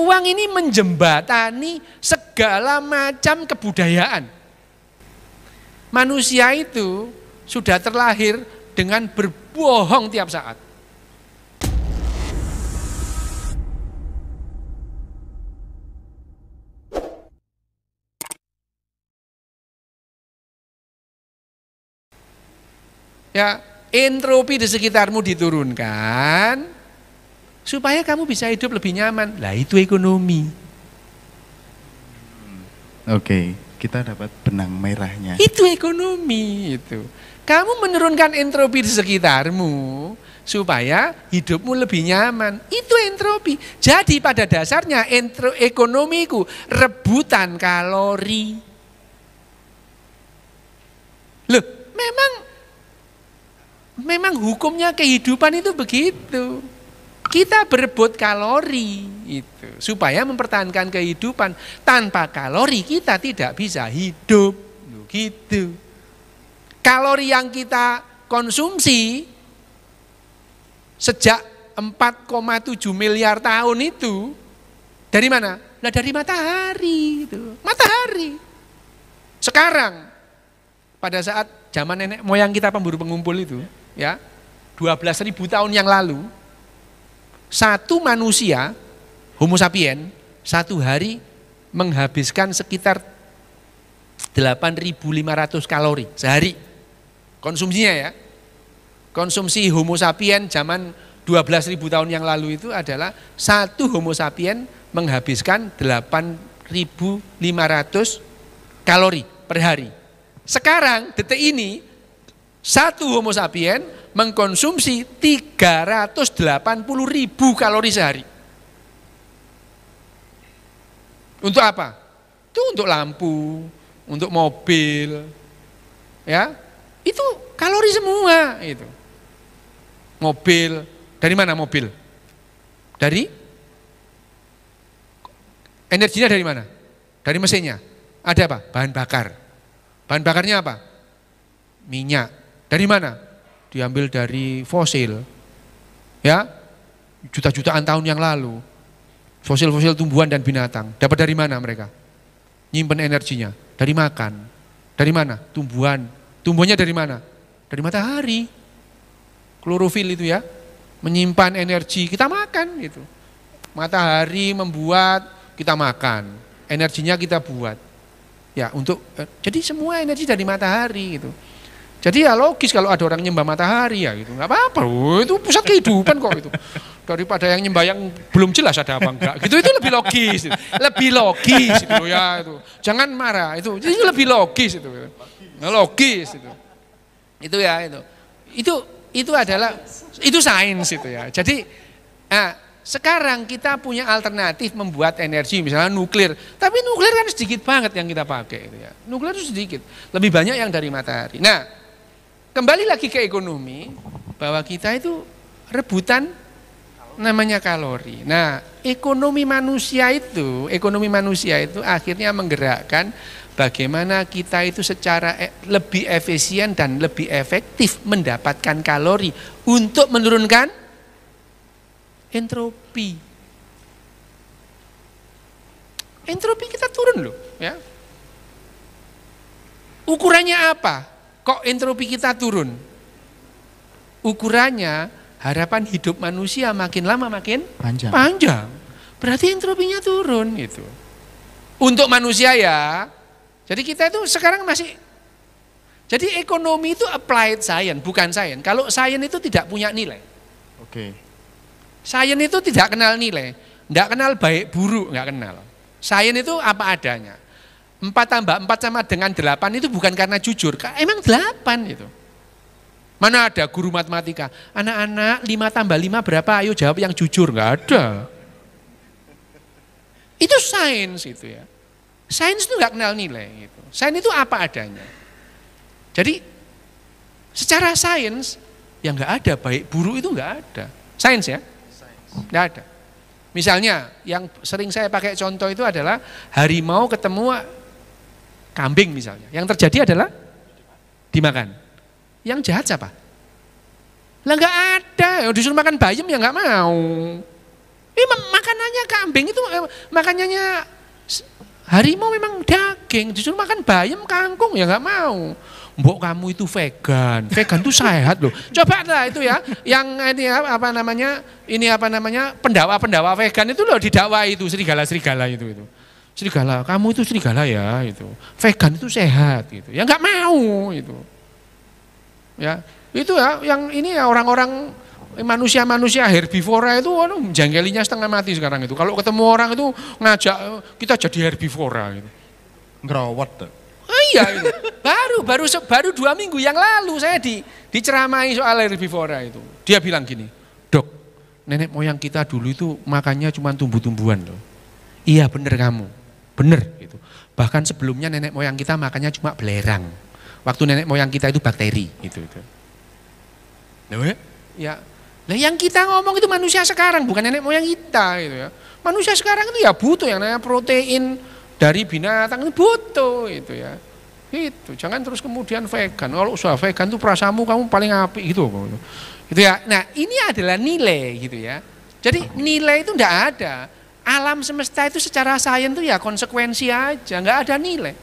Uang ini menjembatani segala macam kebudayaan. Manusia itu sudah terlahir dengan berbohong tiap saat. Ya, entropi di sekitarmu diturunkan supaya kamu bisa hidup lebih nyaman. Lah itu ekonomi. Oke, kita dapat benang merahnya. Itu ekonomi itu. Kamu menurunkan entropi di sekitarmu supaya hidupmu lebih nyaman. Itu entropi. Jadi pada dasarnya ekonomiku rebutan kalori. Loh, memang hukumnya kehidupan itu begitu. Kita berebut kalori itu supaya mempertahankan kehidupan. Tanpa kalori kita tidak bisa hidup. Gitu. Kalori yang kita konsumsi sejak 4,7 miliar tahun itu dari mana? Nah, dari matahari itu. Matahari. Sekarang pada saat zaman nenek moyang kita pemburu pengumpul itu, ya, 12.000 tahun yang lalu, satu manusia, Homo sapien, satu hari menghabiskan sekitar 8.500 kalori sehari. Konsumsinya ya. Konsumsi Homo sapien zaman 12.000 tahun yang lalu itu adalah satu Homo sapien menghabiskan 8.500 kalori per hari. Sekarang detik ini satu Homo sapien mengkonsumsi 380.000 kalori sehari. Untuk apa? Itu untuk lampu, untuk mobil, ya. Itu kalori semua itu. Mobil, dari mana mobil? Dari energinya dari mana? Dari mesinnya. Ada apa? Bahan bakar. Bahan bakarnya apa? Minyak. Dari mana? Diambil dari fosil. Ya. Juta-jutaan tahun yang lalu. Fosil-fosil tumbuhan dan binatang. Dapat dari mana mereka? Nyimpen energinya. Dari makan. Dari mana? Tumbuhan. Tumbuhnya dari mana? Dari matahari. Klorofil itu ya. Menyimpan energi, kita makan gitu. Matahari membuat, kita makan. Energinya kita buat. Ya, jadi semua energi dari matahari gitu. Jadi ya logis kalau ada orang nyembah matahari ya gitu, nggak apa-apa, itu pusat kehidupan kok itu. Daripada yang nyembah yang belum jelas ada apa enggak, gitu itu lebih logis, itu ya itu. Jangan marah, itu lebih logis itu, logis itu ya itu adalah itu sains itu ya. Jadi, sekarang kita punya alternatif membuat energi, misalnya nuklir. Tapi nuklir kan sedikit banget yang kita pakai itu ya. Nuklir itu sedikit, lebih banyak yang dari matahari. Nah. Kembali lagi ke ekonomi, bahwa kita itu rebutan namanya kalori. Nah, ekonomi manusia itu akhirnya menggerakkan bagaimana kita itu secara lebih efisien dan lebih efektif mendapatkan kalori untuk menurunkan entropi. Entropi kita turun loh, ya. Ukurannya apa? Kok entropi kita turun? Ukurannya harapan hidup manusia makin lama makin panjang. Berarti entropinya turun gitu. Untuk manusia ya. Jadi kita itu sekarang masih. Jadi ekonomi itu applied science, bukan science. Kalau science itu tidak punya nilai. Oke. Science itu tidak kenal nilai, tidak kenal baik buruk, nggak kenal. Science itu apa adanya. 4 tambah 4 sama dengan 8 itu bukan karena jujur, emang 8 itu. Mana ada guru matematika, anak-anak 5 tambah 5 berapa, ayo jawab yang jujur, nggak ada. Itu sains itu ya. Sains itu nggak kenal nilai gitu. Sains itu apa adanya. Jadi secara sains yang nggak ada baik buruk itu nggak ada. Sains ya, nggak ada. Misalnya yang sering saya pakai contoh itu adalah harimau ketemu kambing misalnya. Yang terjadi adalah dimakan. Yang jahat siapa? Lah nggak ada. Yang disuruh makan bayam ya nggak mau. Makanannya kambing itu makanannya harimau memang daging, disuruh makan bayam kangkung ya nggak mau. Mbok kamu itu vegan itu sehat loh. Coba lah itu ya, yang ini apa namanya pendakwa vegan itu loh didakwa itu serigala itu. Serigala, kamu itu serigala ya itu. Vegan itu sehat gitu. Ya nggak mau itu. Ya, itu ya yang ini ya orang-orang manusia herbivora itu jangkelinya setengah mati sekarang itu. Kalau ketemu orang itu ngajak kita jadi herbivora gitu. Ngerawat tuh. Oh iya itu. Baru 2 minggu yang lalu saya diceramai soal herbivora itu. Dia bilang gini, "Dok, nenek moyang kita dulu itu makannya cuma tumbuh-tumbuhan loh." Iya bener kamu, bener gitu. Bahkan sebelumnya nenek moyang kita makannya cuma belerang. Waktu nenek moyang kita itu bakteri gitu. Ya, nah yang kita ngomong itu manusia sekarang bukan nenek moyang kita gitu ya. Manusia sekarang itu ya butuh yang namanya protein dari binatang itu butuh itu ya. Itu jangan terus kemudian vegan. Kalau sudah vegan itu perasamu kamu paling apik gitu. Gitu ya. Nah, ini adalah nilai gitu ya. Jadi nilai itu enggak ada. Alam semesta itu secara sains itu ya konsekuensi aja, enggak ada nilai.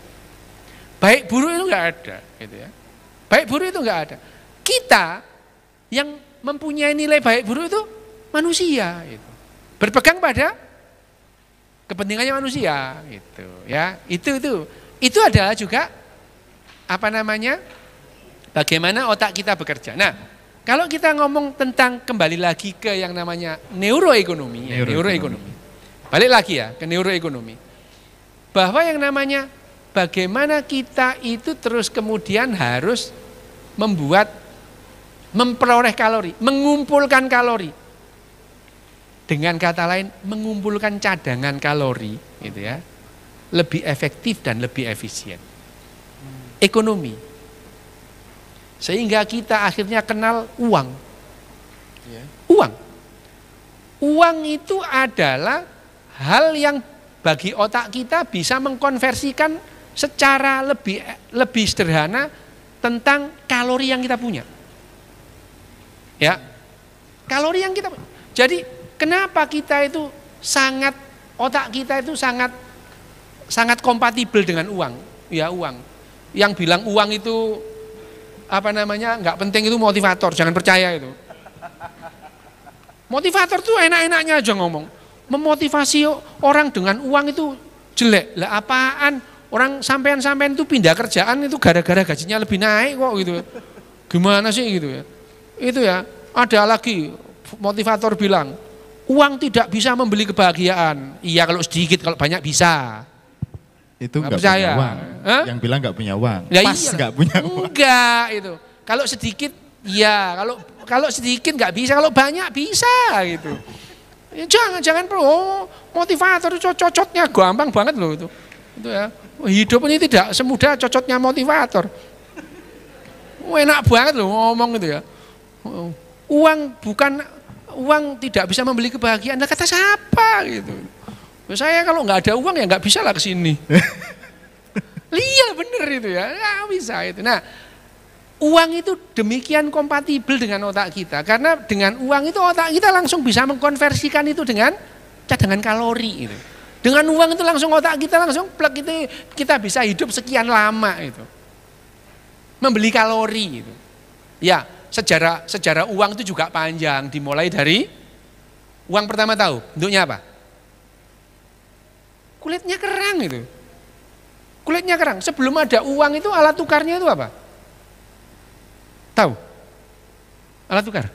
Baik buruk itu enggak ada gitu ya. Baik buruk itu enggak ada. Kita yang mempunyai nilai baik buruk itu manusia itu. Berpegang pada kepentingannya manusia gitu ya. Itu adalah juga apa namanya? Bagaimana otak kita bekerja. Nah, kalau kita ngomong tentang kembali lagi ke yang namanya neuroekonomi. Balik lagi ya ke neuroekonomi. Bahwa yang namanya bagaimana kita itu terus kemudian harus memperoleh kalori, mengumpulkan kalori. Dengan kata lain, mengumpulkan cadangan kalori, gitu ya, lebih efektif dan lebih efisien. Ekonomi. Sehingga kita akhirnya kenal uang. Uang itu adalah hal yang bagi otak kita bisa mengkonversikan secara lebih sederhana tentang kalori yang kita punya. Ya, kalori yang kita punya. Jadi kenapa kita itu otak kita itu sangat kompatibel dengan uang? Ya uang. Yang bilang uang itu nggak penting itu motivator, jangan percaya itu. Motivator tuh enak-enaknya aja ngomong. Memotivasi orang dengan uang itu jelek. Lah apaan? Orang sampean itu pindah kerjaan itu gara-gara gajinya lebih naik kok gitu. Gimana sih gitu ya? Itu ya, ada lagi motivator bilang, uang tidak bisa membeli kebahagiaan. Iya kalau sedikit, kalau banyak bisa. Itu nggak punya uang. Hah? Yang bilang nggak punya uang. Ya pas iya. Nggak punya uang. Enggak itu. Kalau sedikit, ya. Kalau sedikit nggak bisa, kalau banyak bisa gitu. Ya, jangan perlu motivator cocotnya gampang banget loh itu. Itu ya. Hidup ini tidak semudah cocotnya motivator. Enak banget loh ngomong itu ya. Uang tidak bisa membeli kebahagiaan. Nah, kata siapa gitu. Saya kalau nggak ada uang ya nggak bisa lah kesini. Iya bener itu ya, nggak bisa itu. Nah, uang itu demikian kompatibel dengan otak kita. Karena dengan uang itu otak kita langsung bisa mengkonversikan itu dengan cadangan kalori itu. Dengan uang itu langsung otak kita langsung plug itu kita bisa hidup sekian lama itu. Membeli kalori itu. Ya, sejarah uang itu juga panjang, dimulai dari uang pertama tahu bentuknya apa? Kulitnya kerang itu. Kulitnya kerang. Sebelum ada uang itu alat tukarnya itu apa? Tahu? Alat tukar.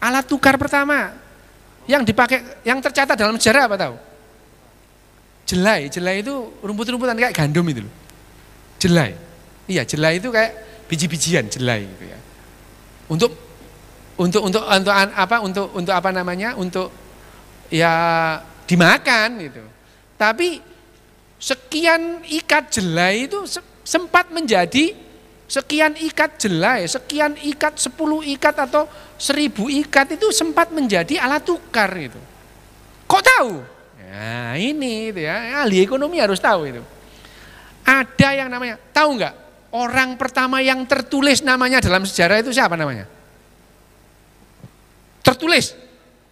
Alat tukar pertama yang dipakai, yang tercatat dalam sejarah apa tahu? Jelai itu rumput-rumputan kayak gandum itu loh. Jelai. Iya, jelai itu kayak biji-bijian jelai gitu ya. Untuk ya dimakan gitu. Tapi sekian ikat jelai itu sempat menjadi sekian ikat jelai, sekian ikat 10 ikat atau 1000 ikat itu sempat menjadi alat tukar gitu. Kok tahu? Nah ini itu ya, ahli ekonomi harus tahu itu. Ada yang namanya, tahu nggak? Orang pertama yang tertulis namanya dalam sejarah itu siapa namanya? Tertulis.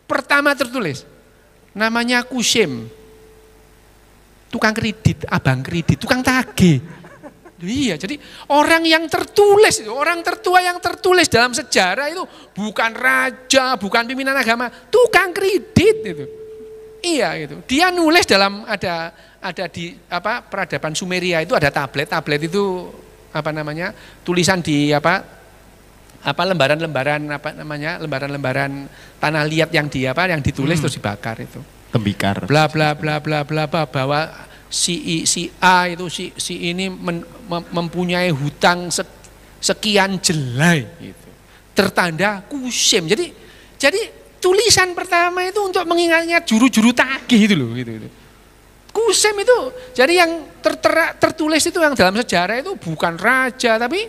pertama tertulis. Namanya Kusim. Tukang kredit, abang kredit, tukang tagih. Iya, jadi orang yang tertulis, orang tertua yang tertulis dalam sejarah itu bukan raja, bukan pimpinan agama, tukang kredit itu. Iya gitu. Dia nulis dalam ada di peradaban Sumeria itu ada tablet itu tulisan di lembaran tanah liat yang ditulis terus dibakar itu. Tembikar. Bla bla bla bla bla bahwa si A itu si ini mempunyai hutang sekian jelai gitu. Tertanda Kusim. Jadi tulisan pertama itu untuk mengingatnya juru-juru tagih itu loh gitu. Kusim itu jadi yang tertulis itu yang dalam sejarah itu bukan raja tapi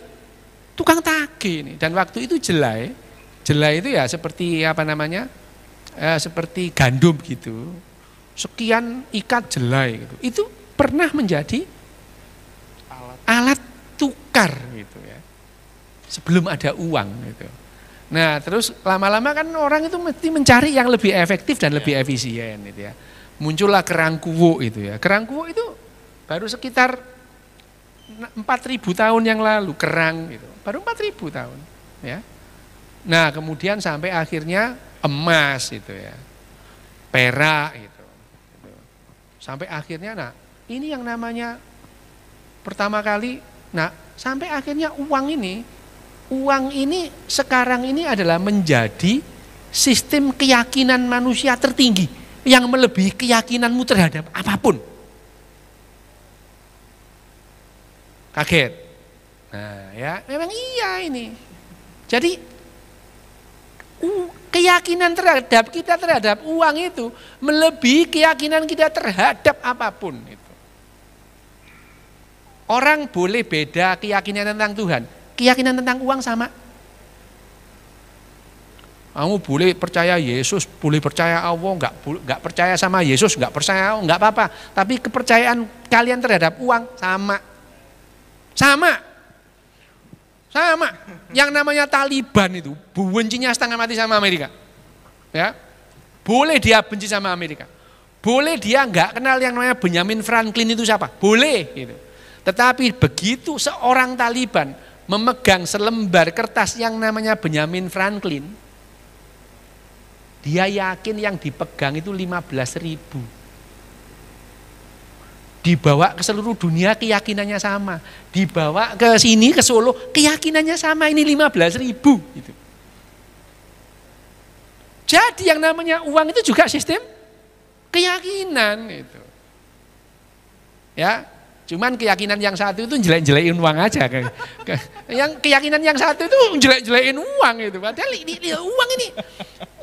tukang tagih ini. Dan waktu itu jelai itu ya seperti seperti gandum gitu. Sekian ikat jelai gitu. Itu pernah menjadi alat tukar gitu ya. Sebelum ada uang gitu. Nah, terus lama-lama kan orang itu mesti mencari yang lebih efektif dan lebih efisien gitu ya. Muncullah kerang kuwuk itu ya. Kerang kuwuk itu baru sekitar 4.000 tahun yang lalu kerang gitu. Baru 4.000 tahun ya. Nah, kemudian sampai akhirnya emas itu ya. Perak gitu. Sampai akhirnya ini yang namanya pertama kali sampai akhirnya uang ini sekarang ini adalah menjadi sistem keyakinan manusia tertinggi yang melebihi keyakinanmu terhadap apapun. Kaget. Nah, ya, memang iya ini. Jadi keyakinan kita terhadap uang itu melebihi keyakinan kita terhadap apapun itu. Orang boleh beda keyakinan tentang Tuhan, keyakinan tentang uang sama. Kamu boleh percaya Yesus, boleh percaya Allah, enggak percaya sama Yesus, enggak percaya, enggak apa-apa. Tapi kepercayaan kalian terhadap uang sama. Yang namanya Taliban itu bencinya setengah mati sama Amerika. Ya. Boleh dia benci sama Amerika. Boleh dia enggak kenal yang namanya Benjamin Franklin itu siapa? Boleh gitu. Tetapi begitu seorang Taliban memegang selembar kertas yang namanya Benjamin Franklin, dia yakin yang dipegang itu 15.000. Dibawa ke seluruh dunia keyakinannya sama. Dibawa ke sini ke Solo keyakinannya sama, ini 15.000 gitu. Jadi yang namanya uang itu juga sistem keyakinan gitu. Ya, cuman keyakinan yang satu itu jelek-jelekin uang aja. Yang keyakinan yang satu itu jelek-jelekin uang itu. Padahal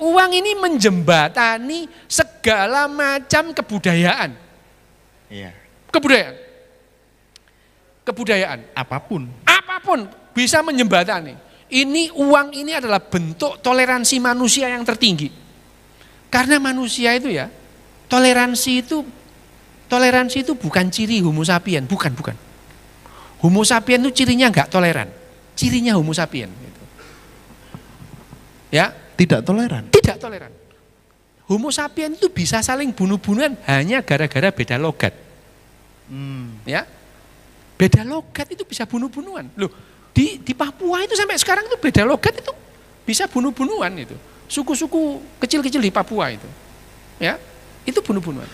uang ini menjembatani segala macam kebudayaan. Iya. Kebudayaan apapun bisa menjembatani. Uang ini adalah bentuk toleransi manusia yang tertinggi. Karena manusia itu ya, toleransi itu bukan ciri Homo sapien, bukan. Homo sapien itu cirinya enggak toleran. Cirinya Homo sapien gitu. Ya, tidak toleran. Homo sapien itu bisa saling bunuh-bunuhan hanya gara-gara beda logat. Ya, beda logat itu bisa bunuh-bunuhan. Loh, di Papua itu sampai sekarang itu beda logat itu bisa bunuh-bunuhan itu. Suku-suku kecil-kecil di Papua itu, ya, itu bunuh-bunuhan.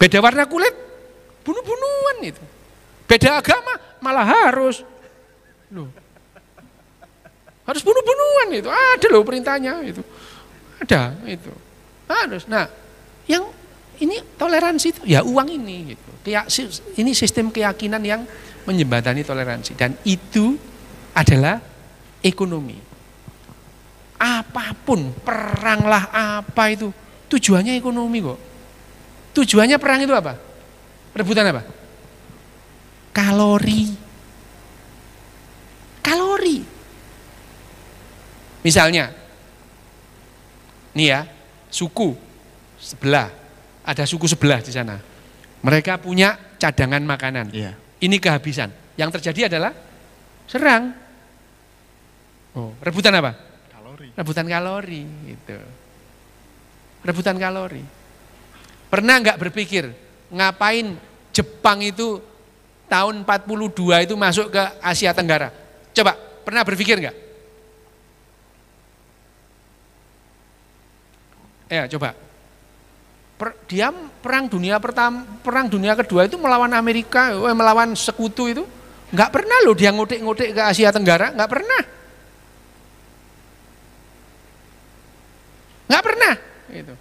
Beda warna kulit, bunuh-bunuhan itu. Beda agama malah harus bunuh-bunuhan itu. Ada loh perintahnya itu. Ada itu. Harus. Nah, yang ini toleransi itu ya uang ini gitu. Ini sistem keyakinan yang menjembatani toleransi dan itu adalah ekonomi. Apapun, peranglah apa itu, tujuannya ekonomi kok. Tujuannya perang itu apa? Rebutan apa? Kalori. Misalnya, nih ya, suku sebelah, ada suku sebelah di sana. Mereka punya cadangan makanan. Iya. Ini kehabisan. Yang terjadi adalah serang. Rebutan apa? Kalori. Rebutan kalori gitu. Rebutan kalori. Pernah nggak berpikir ngapain Jepang itu tahun 42 itu masuk ke Asia Tenggara? Coba, pernah berpikir nggak? Ya, coba. Dia perang dunia pertama, perang dunia kedua itu melawan Amerika, melawan sekutu itu. Nggak pernah loh dia ngotek-ngotek ke Asia Tenggara, nggak pernah. Nggak pernah. Gitu.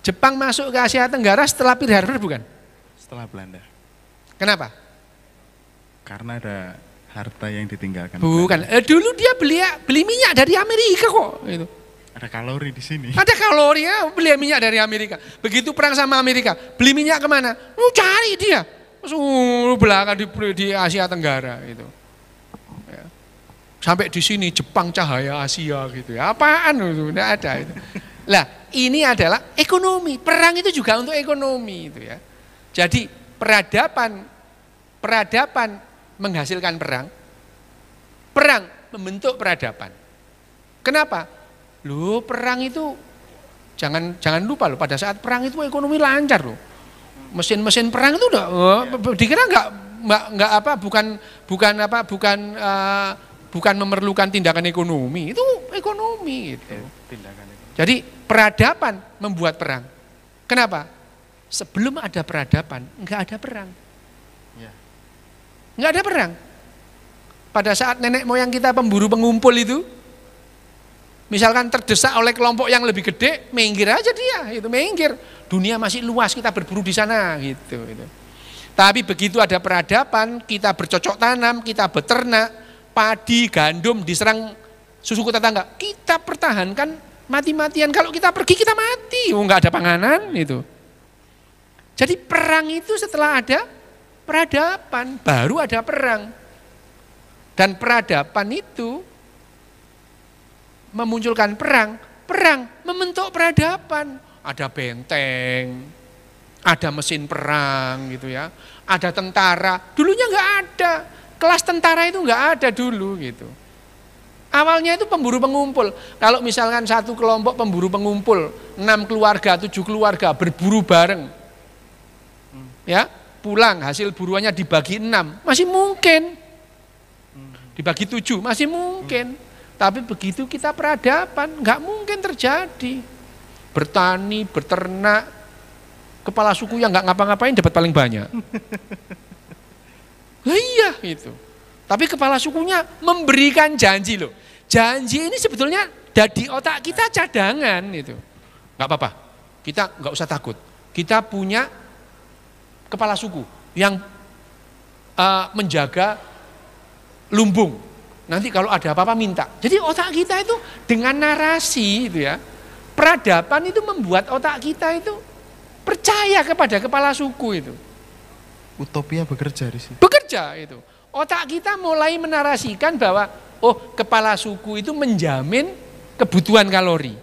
Jepang masuk ke Asia Tenggara setelah Pearl Harbor bukan? Setelah Belanda. Kenapa? Karena ada harta yang ditinggalkan. Bukan. Dulu dia beli minyak dari Amerika kok. Gitu. Ada kalori di sini. Ada kalori ya, beli minyak dari Amerika. Begitu perang sama Amerika, beli minyak kemana? Cari dia. Belakang di Asia Tenggara itu. Ya. Sampai di sini Jepang cahaya Asia gitu ya. Apaan itu? Tidak ada itu. Lah, ini adalah ekonomi. Perang itu juga untuk ekonomi itu ya. Jadi peradaban menghasilkan perang. Perang membentuk peradaban. Kenapa? Loh, perang itu jangan lupa loh, pada saat perang itu ekonomi lancar loh. Mesin-mesin perang itu udah dikira bukan memerlukan tindakan ekonomi, itu ekonomi gitu. Jadi peradaban membuat perang. Kenapa? Sebelum ada peradaban, enggak ada perang. Enggak ada perang. Pada saat nenek moyang kita pemburu pengumpul itu, misalkan terdesak oleh kelompok yang lebih gede, minggir aja dia, itu minggir. Dunia masih luas, kita berburu di sana, gitu. Tapi begitu ada peradaban, kita bercocok tanam, kita beternak, padi, gandum diserang suku tetangga, kita pertahankan mati-matian. Kalau kita pergi kita mati, nggak ada panganan itu. Jadi perang itu setelah ada peradaban, baru ada perang. Dan peradaban itu memunculkan perang, perang membentuk peradaban. Ada benteng, ada mesin perang gitu ya, ada tentara. Dulunya nggak ada, kelas tentara itu nggak ada dulu gitu. Awalnya itu pemburu pengumpul. Kalau misalkan satu kelompok pemburu pengumpul, 6 keluarga, 7 keluarga berburu bareng, ya pulang hasil buruannya dibagi 6, masih mungkin. Dibagi 7, masih mungkin. Tapi begitu kita peradaban, nggak mungkin terjadi. Bertani, beternak, kepala suku yang nggak ngapa-ngapain dapat paling banyak. Nah, iya itu. Tapi kepala sukunya memberikan janji loh. Janji ini sebetulnya di otak kita cadangan itu. Nggak apa-apa, kita nggak usah takut. Kita punya kepala suku yang menjaga lumbung. Nanti kalau ada apa-apa minta. Jadi otak kita itu dengan narasi itu ya. Peradaban itu membuat otak kita itu percaya kepada kepala suku itu. Utopia bekerja di sini. Bekerja itu. Otak kita mulai menarasikan bahwa kepala suku itu menjamin kebutuhan kalori.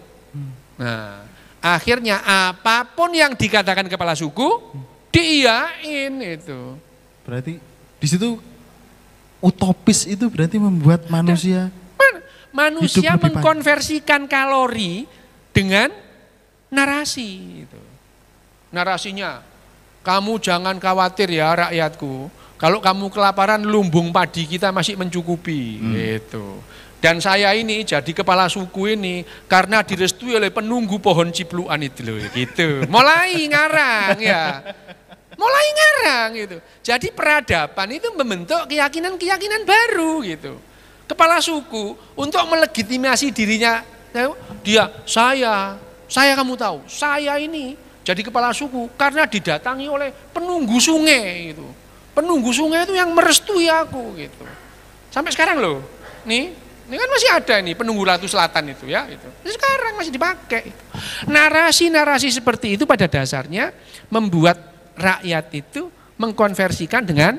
Nah, akhirnya apapun yang dikatakan kepala suku diiyain itu. Berarti di situ utopis itu berarti membuat manusia mengkonversikan kalori dengan narasi itu. Narasinya, kamu jangan khawatir ya rakyatku, kalau kamu kelaparan lumbung padi kita masih mencukupi gitu. Dan saya ini jadi kepala suku ini karena direstui oleh penunggu pohon cipluan itu loh gitu. Mulai ngarang ya. Mulai ngarang gitu. Jadi peradaban itu membentuk keyakinan-keyakinan baru gitu. Kepala suku untuk melegitimasi dirinya, saya kamu tahu, saya ini jadi kepala suku karena didatangi oleh penunggu sungai gitu. Penunggu sungai itu yang merestui aku gitu. Sampai sekarang loh, ini kan masih ada nih penunggu Ratu Selatan itu ya itu. Sekarang masih dipakai. Narasi-narasi seperti itu pada dasarnya membuat rakyat itu mengkonversikan dengan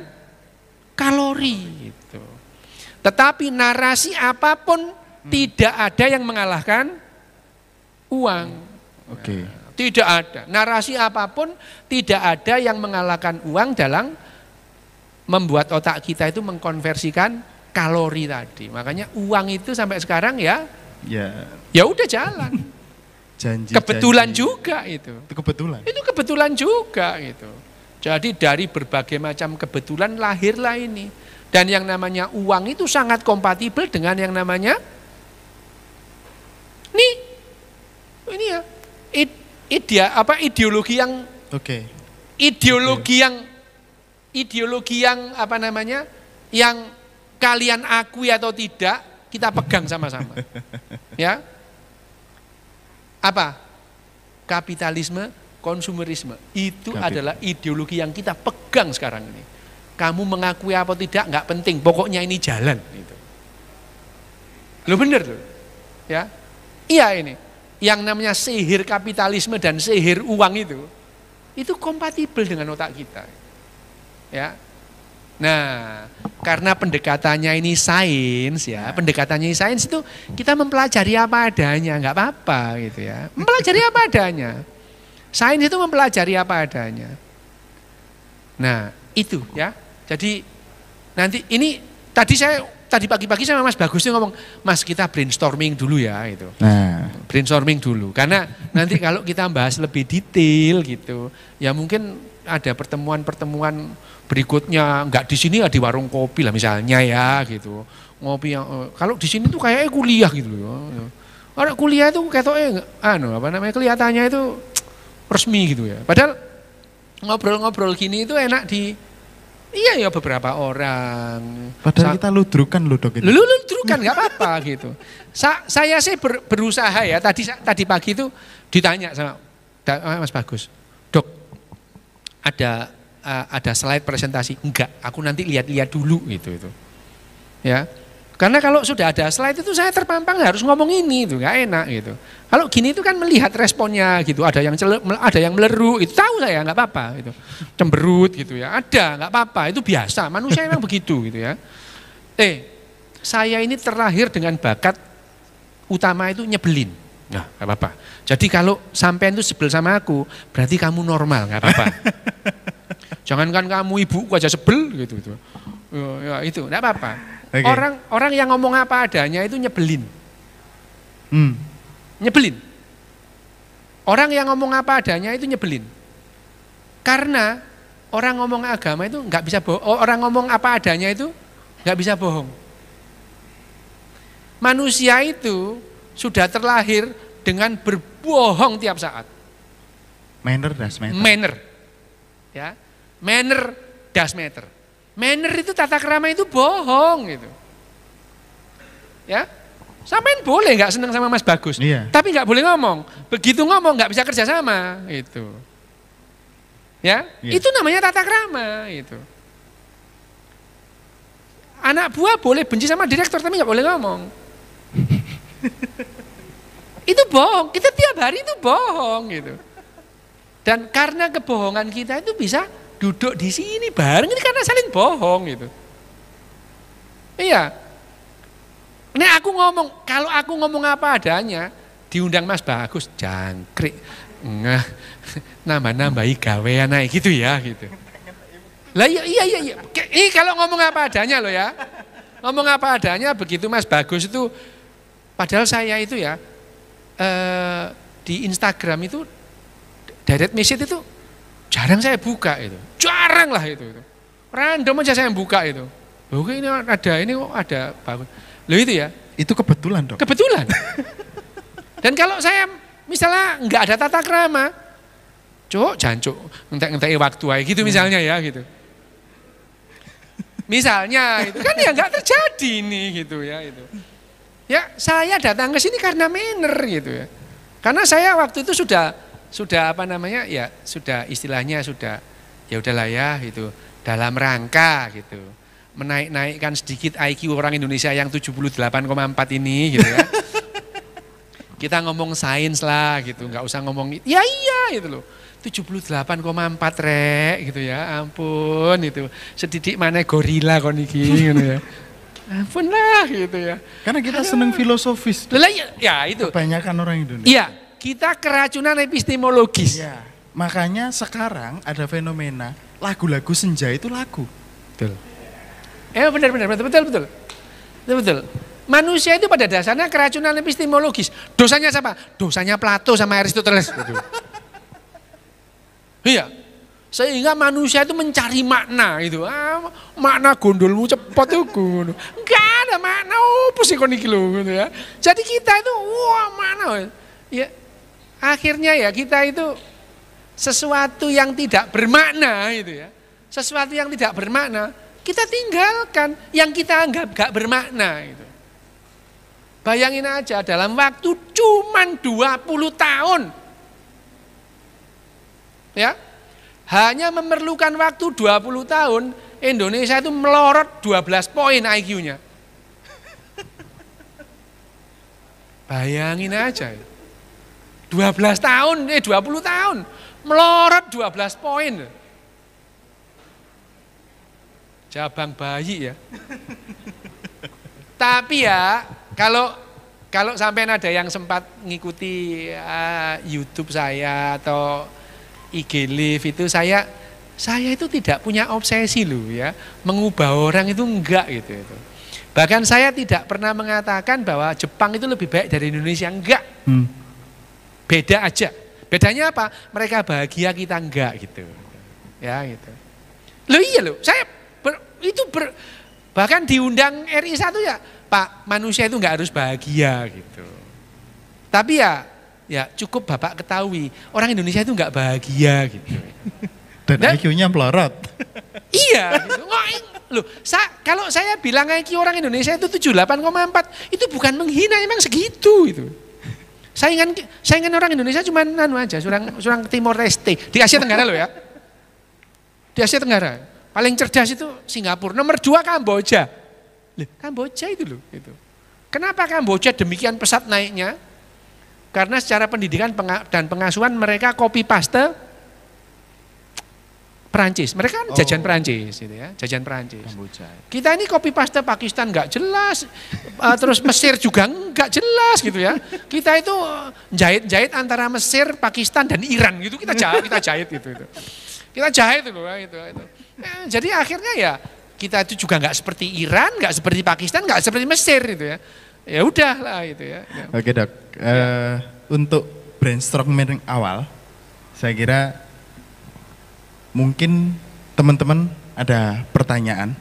kalori gitu. Tetapi narasi apapun tidak ada yang mengalahkan uang. Oke. Tidak ada. Narasi apapun tidak ada yang mengalahkan uang dalam membuat otak kita itu mengkonversikan kalori tadi. Makanya uang itu sampai sekarang ya udah jalan. Janji. Kebetulan juga itu. Itu kebetulan. Itu kebetulan juga gitu. Jadi dari berbagai macam kebetulan lahirlah ini. Dan yang namanya uang itu sangat kompatibel dengan yang namanya ini ya. Ideologi yang Oke. Ideologi yang apa namanya? Yang kalian akui atau tidak, kita pegang sama-sama. Ya. Apa? Kapitalisme, konsumerisme. Itu adalah ideologi yang kita pegang sekarang ini. Kamu mengakui apa tidak nggak penting, pokoknya ini jalan gitu. Lo bener tuh. Ya. Iya ini. Yang namanya sihir kapitalisme dan sihir uang itu kompatibel dengan otak kita. Ya. Nah, karena pendekatannya ini sains ya, pendekatannya sains itu kita mempelajari apa adanya, nggak apa-apa gitu ya. Mempelajari apa adanya. Sains itu mempelajari apa adanya. Nah, itu ya. Jadi nanti ini tadi pagi-pagi sama Mas Bagus itu ngomong, Mas kita brainstorming dulu ya gitu. Nah, Brainstorming dulu karena nanti kalau kita bahas lebih detail gitu, ya mungkin ada pertemuan-pertemuan berikutnya, enggak di sini ya di warung kopi lah misalnya ya gitu. Ngopi yang kalau di sini tuh kayaknya kuliah gitu loh. Orang kuliah itu ketoknya kelihatannya itu resmi gitu ya. Padahal ngobrol-ngobrol gini itu enak di iya ya beberapa orang. Padahal kita ludrukan loh dok. Ludrukan nggak apa-apa gitu. Saya sih berusaha ya. Tadi pagi itu ditanya sama Mas Bagus, Dok, ada slide presentasi? Enggak, aku nanti lihat-lihat dulu gitu itu. Ya. Karena kalau sudah ada slide itu saya terpampang harus ngomong ini itu nggak enak gitu. Kalau gini itu kan melihat responnya gitu, ada yang meleru, itu tahu saya nggak apa-apa gitu. Cemberut gitu ya, ada nggak apa-apa, itu biasa, manusia memang begitu gitu ya. Saya ini terlahir dengan bakat utama itu nyebelin. Nah, nggak apa-apa. Jadi kalau sampean itu sebel sama aku, berarti kamu normal, nggak apa-apa. Jangankan kamu ibuku aja sebel gitu. Ya itu nggak apa-apa. Okay. Orang yang ngomong apa adanya itu nyebelin. Nyebelin. Orang yang ngomong apa adanya itu nyebelin. Karena orang ngomong agama itu nggak bisa bohong. Orang ngomong apa adanya itu nggak bisa bohong. Manusia itu sudah terlahir dengan berbohong tiap saat. Manner das matter. Manner. Ya. Manner das matter. Manner itu tata krama itu bohong gitu. Ya. Sampean boleh nggak senang sama Mas Bagus, iya. Tapi nggak boleh ngomong. Begitu ngomong nggak bisa kerja sama, itu. Ya, iya. Itu namanya tata krama, itu. Anak buah boleh benci sama direktur tapi nggak boleh ngomong. Itu bohong. Kita tiap hari itu bohong, gitu. Dan karena kebohongan kita itu bisa duduk di sini bareng ini karena saling bohong, gitu. Iya. Nek aku ngomong, kalau aku ngomong apa adanya, diundang Mas Bagus, jangkrik, nambah-nambahi gawean aja gitu ya, gitu. Lah iya. Ini kalau ngomong apa adanya loh ya, ngomong apa adanya begitu Mas Bagus itu, padahal saya itu ya di Instagram itu direct message itu jarang saya buka itu, jarang lah itu. Random aja saya buka itu. Oke ini ada bagus. Loh itu ya. Itu kebetulan dok. Kebetulan. Dan kalau saya misalnya nggak ada tata krama, jancuk, ngentek-ngentek waktu aja gitu misalnya ya gitu. Misalnya itu kan ya nggak terjadi nih gitu ya itu. Ya saya datang ke sini karena manner gitu ya. Karena saya waktu itu sudah apa namanya ya sudah istilahnya sudah ya udahlah ya gitu dalam rangka gitu. Menaik-naikkan sedikit IQ orang Indonesia yang 78,4 ini gitu ya. Kita ngomong sains lah gitu, nggak usah ngomong ya iya gitu loh. 78,4 rek gitu ya, ampun itu. Sedidik mana gorila kon iki gitu ya. Ampun lah gitu ya. Karena kita seneng filosofis. Lah ya itu. Kebanyakan orang Indonesia. Iya, kita keracunan epistemologis. Ya, makanya sekarang ada fenomena lagu-lagu senja itu lagu. Betul. Betul. Manusia itu pada dasarnya keracunan epistemologis. Dosanya siapa? Dosanya Plato sama Aristoteles. Gitu. Iya. Sehingga manusia itu mencari makna itu. Makna gondolmu cepot itu. Enggak ada makna apa sih kon iki lho gitu ya. Jadi kita itu makna. Ya. Akhirnya ya kita itu sesuatu yang tidak bermakna itu ya. Sesuatu yang tidak bermakna kita tinggalkan, yang kita anggap gak bermakna itu. Bayangin aja dalam waktu cuman 20 tahun. Ya. Hanya memerlukan waktu 20 tahun, Indonesia itu melorot 12 poin IQ-nya. Bayangin aja. 12 tahun, 20 tahun, melorot 12 poin. Jabang bayi ya. Tapi ya, kalau sampai ada yang sempat ngikuti YouTube saya atau IG Live itu saya itu tidak punya obsesi loh ya, mengubah orang itu enggak gitu itu. Bahkan saya tidak pernah mengatakan bahwa Jepang itu lebih baik dari Indonesia, enggak. Beda aja. Bedanya apa? Mereka bahagia, kita enggak gitu. Ya gitu. Loh iya loh, saya bahkan diundang RI 1 ya, Pak, manusia itu enggak harus bahagia gitu. Tapi ya cukup Bapak ketahui, orang Indonesia itu enggak bahagia gitu. Dan IQ-nya melorot. Iya gitu. Loh, kalau saya bilang IQ orang Indonesia itu 78,4, itu bukan menghina, emang segitu itu. Saingan orang Indonesia cuma aja, surang Timor Leste, di Asia Tenggara loh ya. Di Asia Tenggara. Paling cerdas itu Singapura, nomor 2 Kamboja. Loh, Kamboja itu loh itu. Kenapa Kamboja demikian pesat naiknya? Karena secara pendidikan dan pengasuhan mereka copy paste Perancis. Mereka kan jajan Perancis gitu ya, jajan Perancis. Kamboja. Kita ini copy paste Pakistan enggak jelas, terus Mesir juga enggak jelas gitu ya. Kita itu jahit antara Mesir, Pakistan dan Iran gitu, kita jahit gitu. Kita jahit itu. Jadi akhirnya ya kita itu juga enggak seperti Iran, enggak seperti Pakistan, enggak seperti Mesir gitu ya. Ya udahlah itu ya. Oke Dok, untuk brainstorming awal, saya kira mungkin teman-teman ada pertanyaan